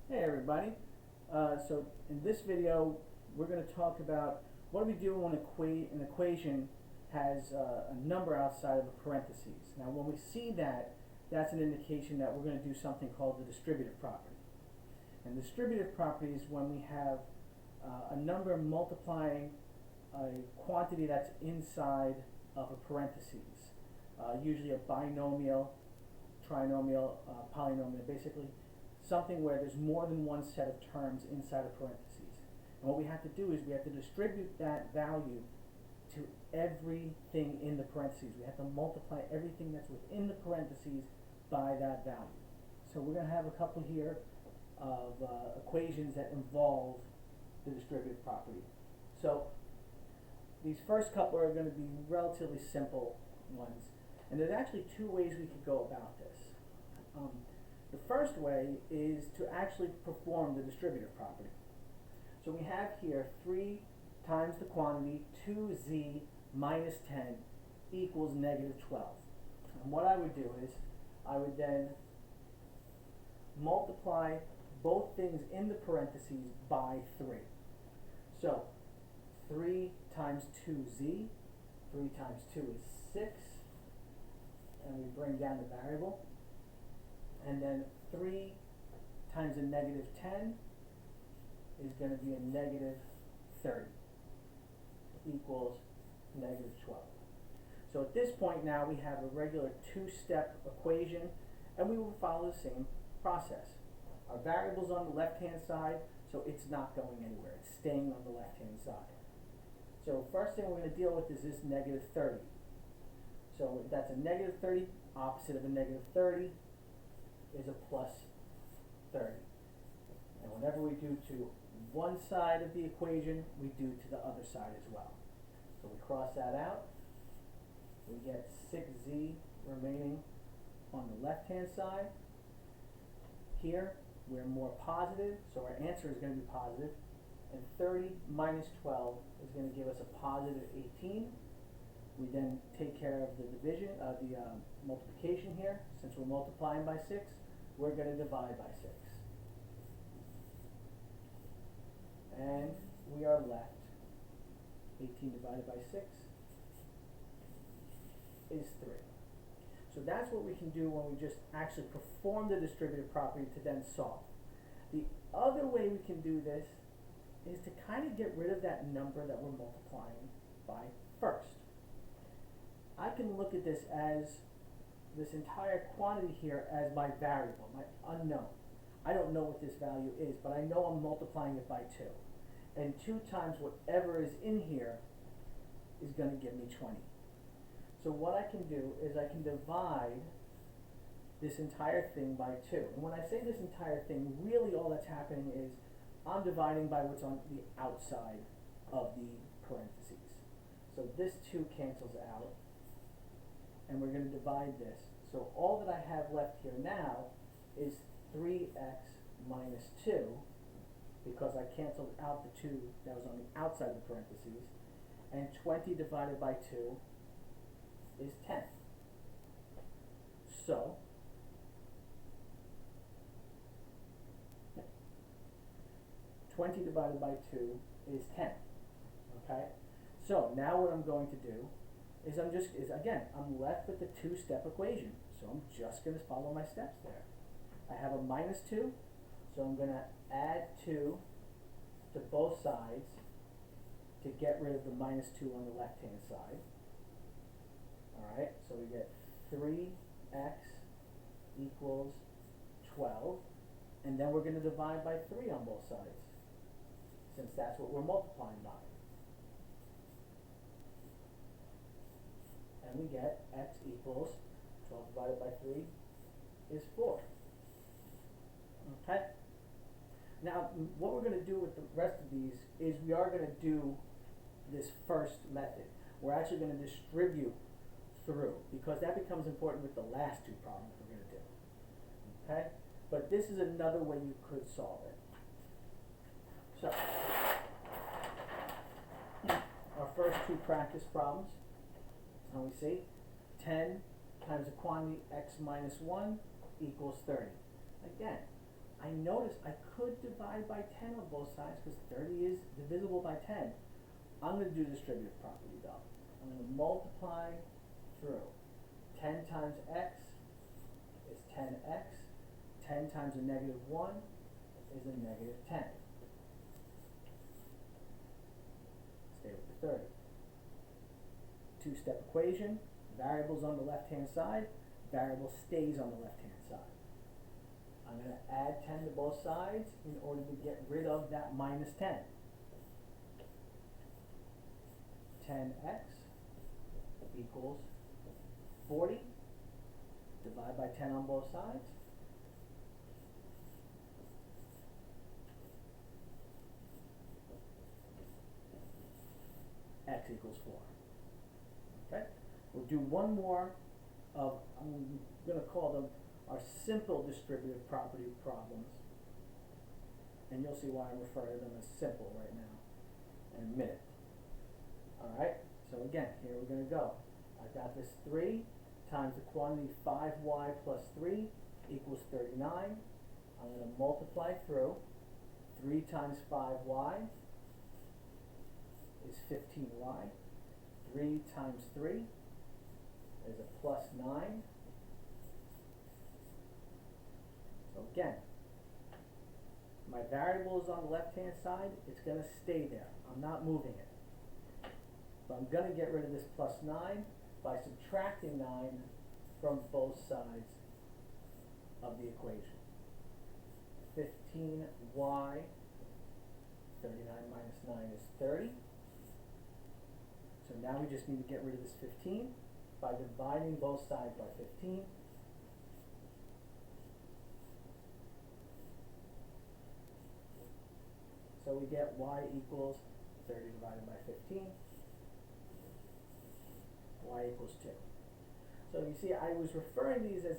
Hey everybody. So in this video we're going to talk about what do we do when an equation has a number outside of the parentheses. Now when we see that, that's an indication that we're going to do something called the distributive property. And the distributive property is when we have a number multiplying a quantity that's inside of a parentheses. Usually a binomial, trinomial, polynomial, basically something where there's more than one set of terms inside of parentheses. And what we have to do is we have to distribute that value to everything in the parentheses. We have to multiply everything that's within the parentheses by that value. So we're going to have a couple here of equations that involve the distributive property. So these first couple are going to be relatively simple ones. And there's actually two ways we could go about this. The first way is to actually perform the distributive property. So we have here 3 times the quantity 2z minus 10 equals negative 12. And what I would do is I would then multiply both things in the parentheses by 3. So 3 times 2z, 3 times 2 is 6, and we bring down the variable. And then 3 times a negative 10 is going to be a negative 30 equals negative 12. So at this point now we have a regular two-step equation, and we will follow the same process. Our variable's on the left-hand side, so it's not going anywhere. It's staying on the left-hand side. So first thing we're going to deal with is this negative 30. So that's a negative 30, opposite of a negative 30 is a plus 30. And whenever we do to one side of the equation, we do to the other side as well. So we cross that out. We get 6z remaining on the left-hand side. Here, we're more positive, so our answer is going to be positive. And 30 minus 12 is going to give us a positive 18. We then take care of the division, the multiplication here. Since we're multiplying by 6, we're going to divide by 6. And we are left, 18 divided by 6 is 3. So that's what we can do when we just actually perform the distributive property to then solve. The other way we can do this is to kind of get rid of that number that we're multiplying by first. I can look at this as this entire quantity here as my variable, my unknown. I don't know what this value is, but I know I'm multiplying it by 2. And 2 times whatever is in here is going to give me 20. So what I can do is I can divide this entire thing by 2. And when I say this entire thing, really all that's happening is I'm dividing by what's on the outside of the parentheses. So this 2 cancels out, and we're going to divide this. So all that I have left here now is 3x minus 2, because I canceled out the 2 that was on the outside of the parentheses, and 20 divided by 2 is 10. So 20 divided by 2 is 10. Okay? So now what I'm going to do is I'm left with the two-step equation. So I'm just going to follow my steps there. I have a minus 2, so I'm going to add 2 to both sides to get rid of the minus 2 on the left-hand side. Alright, so we get 3x equals 12, and then we're going to divide by 3 on both sides, since that's what we're multiplying by. And we get x equals 12 divided by 3 is 4. Okay? Now, what we're going to do with the rest of these is we are going to do this first method. We're actually going to distribute through, because that becomes important with the last two problems we're going to do. Okay? But this is another way you could solve it. So, our first two practice problems. And we see 10 times the quantity x minus 1 equals 30. Again, I I notice I could divide by 10 on both sides because 30 is divisible by 10. I'm going to do distributive property though. I'm going to multiply through. 10 times x is 10x. 10 times a negative 1 is a negative 10. Stay with the 30. Two-step equation, variables on the left-hand side, variable stays on the left-hand side. I'm going to add 10 to both sides in order to get rid of that minus 10. 10x equals 40. Divide by 10 on both sides. X equals 4. Okay? We'll do one more of, I'm going to call them our simple distributive property problems. And you'll see why I'm referring to them as simple right now in a minute. Alright, so again, here we're going to go. I've got this 3 times the quantity 5y plus 3 equals 39. I'm going to multiply through. 3 times 5y is 15y. 3 times 3 is a plus 9. So again, my variable is on the left-hand side. It's going to stay there. I'm not moving it. But I'm going to get rid of this plus 9 by subtracting 9 from both sides of the equation. 15y, 39 minus 9 is 30. So now we just need to get rid of this 15 by dividing both sides by 15. So we get y equals 30 divided by 15. Y equals 2. So you see, I was referring to these as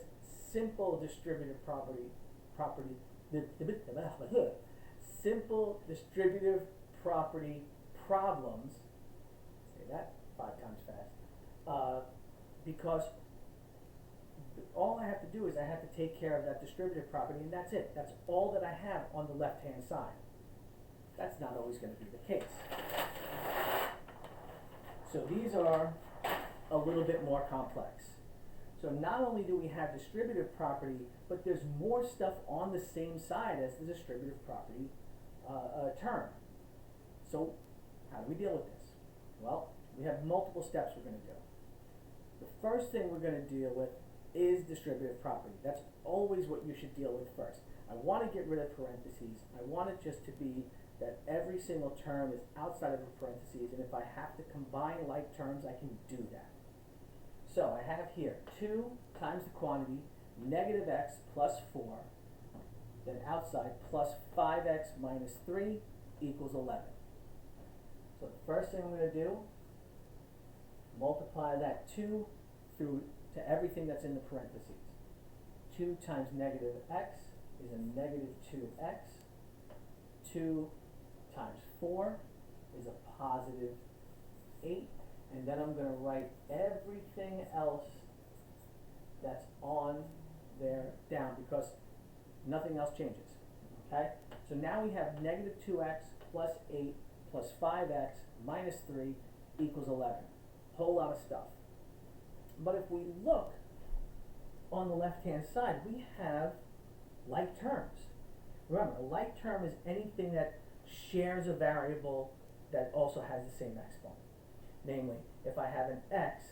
simple distributive simple distributive property problems. Say that 5 times fast. Because all I have to do is I have to take care of that distributive property, and that's it. That's all that I have on the left-hand side. That's not always going to be the case. So these are a little bit more complex. So not only do we have distributive property, but there's more stuff on the same side as the distributive property term. So how do we deal with this? Well, we have multiple steps we're going to do. The first thing we're going to deal with is distributive property. That's always what you should deal with first. I want to get rid of parentheses. I want it just to be that every single term is outside of the parentheses, and if I have to combine like terms, I can do that. So I have here 2 times the quantity, negative x plus 4, then outside plus 5x minus 3 equals 11. So the first thing I'm going to do, multiply that 2 through to everything that's in the parentheses. 2 times negative x is a negative 2x. 2 times 4 is a positive 8. And then I'm going to write everything else that's on there down because nothing else changes. Okay? So now we have negative 2x plus 8 plus 5x minus 3 equals 11. Whole lot of stuff. But if we look on the left-hand side, we have like terms. Remember, a like term is anything that shares a variable that also has the same exponent. Namely, if I have an x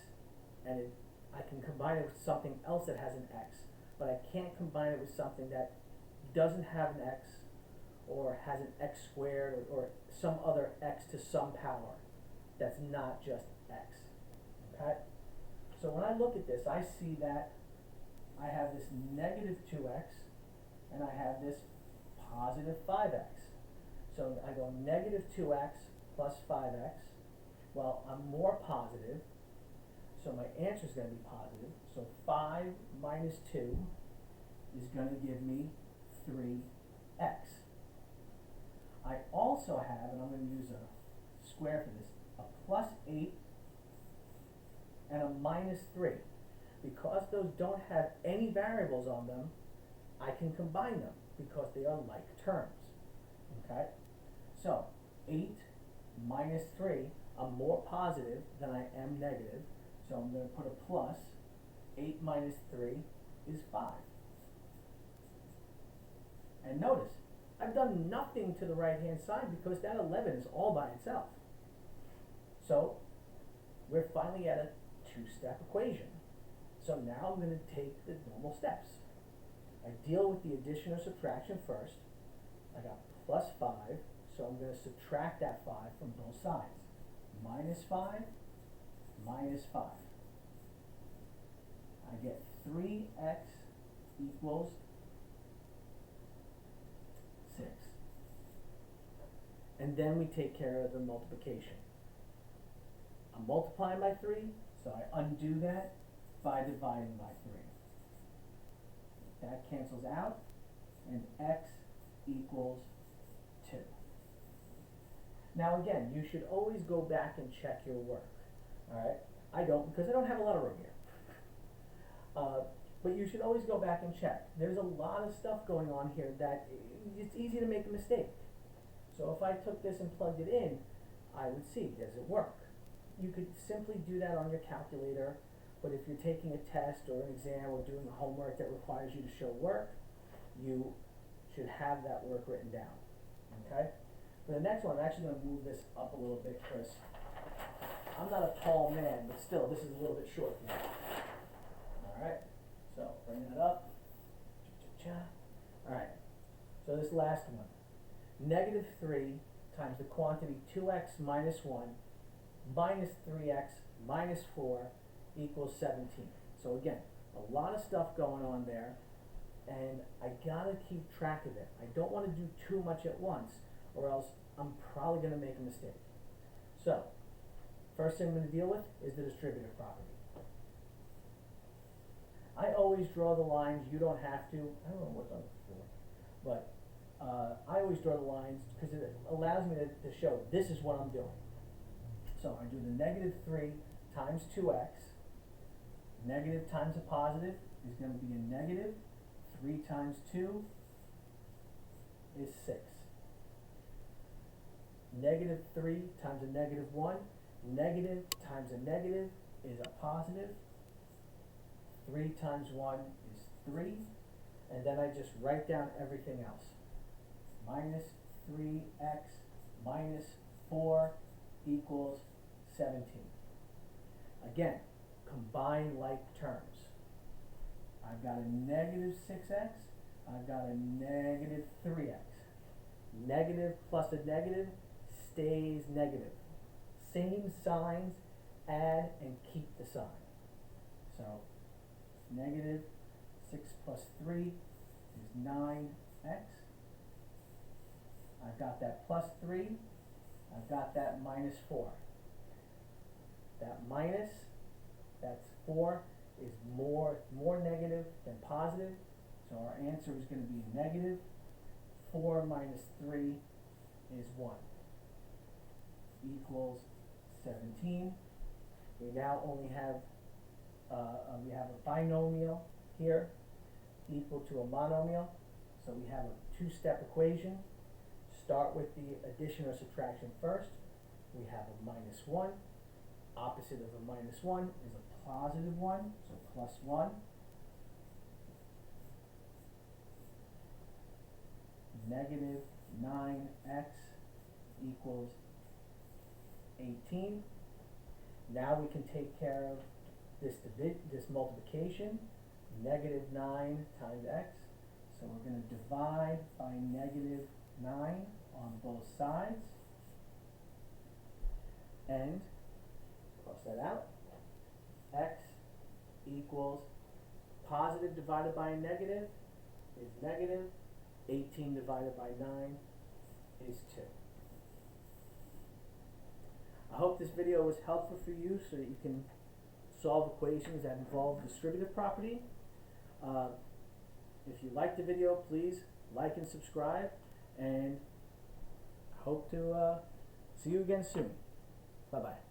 and I can combine it with something else that has an x, but I can't combine it with something that doesn't have an x or has an x squared or some other x to some power that's not just x. Okay? So when I look at this, I see that I have this negative 2x and I have this positive 5x. So I go negative 2x plus 5x. Well, I'm more positive, so my answer is going to be positive. So 5 minus 2 is going to give me 3x. I also have, and I'm going to use a square for this, a plus 8 and a minus 3. Because those don't have any variables on them, I can combine them because they are like terms. Okay? So 8 minus 3, I'm more positive than I am negative, so I'm going to put a plus. 8 minus 3 is 5. And notice, I've done nothing to the right-hand side because that 11 is all by itself. So we're finally at a two-step equation. So now I'm going to take the normal steps. I deal with the addition or subtraction first. I got plus 5, so I'm going to subtract that 5 from both sides. Minus 5, minus 5. I get 3x equals 6. And then we take care of the multiplication. I'm multiplying by 3, so I undo that by dividing by 3. That cancels out, and x equals 2. Now again, you should always go back and check your work. Alright? I don't, because I don't have a lot of room here. But you should always go back and check. There's a lot of stuff going on here that it's easy to make a mistake. So if I took this and plugged it in, I would see, does it work? You could simply do that on your calculator, but if you're taking a test or an exam or doing homework that requires you to show work, you should have that work written down. Okay? For the next one, I'm actually going to move this up a little bit because I'm not a tall man, but still, this is a little bit short for me. Alright, so bring that up. Alright, so this last one. Negative 3 times the quantity 2x minus 1 minus 3x minus 4 equals 17. So again, a lot of stuff going on there, and I gotta keep track of it. I don't want to do too much at once, or else I'm probably going to make a mistake. So, first thing I'm going to deal with is the distributive property. I always draw the lines. You don't have to. I don't know what's on the floor, but I always draw the lines because it allows me to show this is what I'm doing. So I do the negative 3 times 2x. Negative times a positive is going to be a negative. 3 times 2 is 6. Negative 3 times a negative 1. Negative times a negative is a positive. 3 times 1 is 3. And then I just write down everything else. Minus 3x minus 4 equals 17. Again, combine like terms. I've got a negative 6x. I've got a negative 3x. Negative plus a negative stays negative. Same signs, add and keep the sign. So negative 6 plus 3 is 9x. I've got that plus 3. I've got that minus 4. That minus, that's 4, is more negative than positive. So our answer is going to be negative. 4 minus 3 is 1. Equals 17. We now only have we have a binomial here equal to a monomial. So we have a two-step equation. Start with the addition or subtraction first. We have a minus 1. Opposite of a minus 1 is a positive 1, so plus 1. Negative 9x equals 18. Now we can take care of this multiplication. Negative 9 times x. So we're going to divide by negative 9 on both sides. And cross that out. X equals positive divided by a negative is negative. 18 divided by 9 is 2. I hope this video was helpful for you so that you can solve equations that involve distributive property. If you liked the video, please like and subscribe, and I hope to see you again soon. Bye-bye.